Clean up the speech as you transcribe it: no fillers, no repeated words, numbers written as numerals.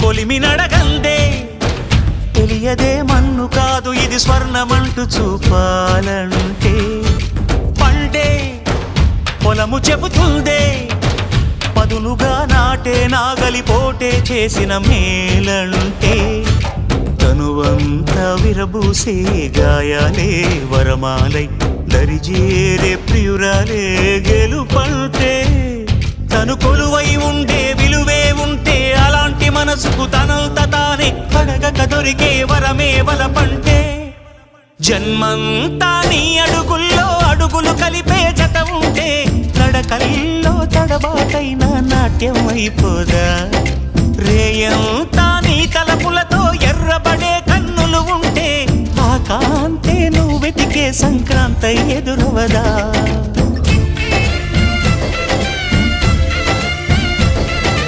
కొలిమి నడగందే తెలియదే మన్ను కాదు ఇది స్వర్ణమంటూ చూపాలంటే పండే పొలము చెబుతుందే పదునుగా నాటే నాగలిపోటే చేసిన మేలంటే తనువంతా విరబూసే గాయాలే వరమాలై దరిజేరే ప్రియురాలే గెలుపంటే తను కొలువై ఉండే విలువే ఉంటే అలాంటి మనసుకు తనంత తానే అడగక దొరికే వరమే వలపంటే జన్మంతా నీ అడుగుల్లో అడుగులు కలిపే జత ఉంటే నడకల్లో తడబాటైన నాట్యం అయిపోదా రేయంతా నీ తలపులతో ఎర్రబడే కన్నులు ఉంటే ఆ కాంతే నువ్వు వెతికే సంక్రాంతి ఎదురవదా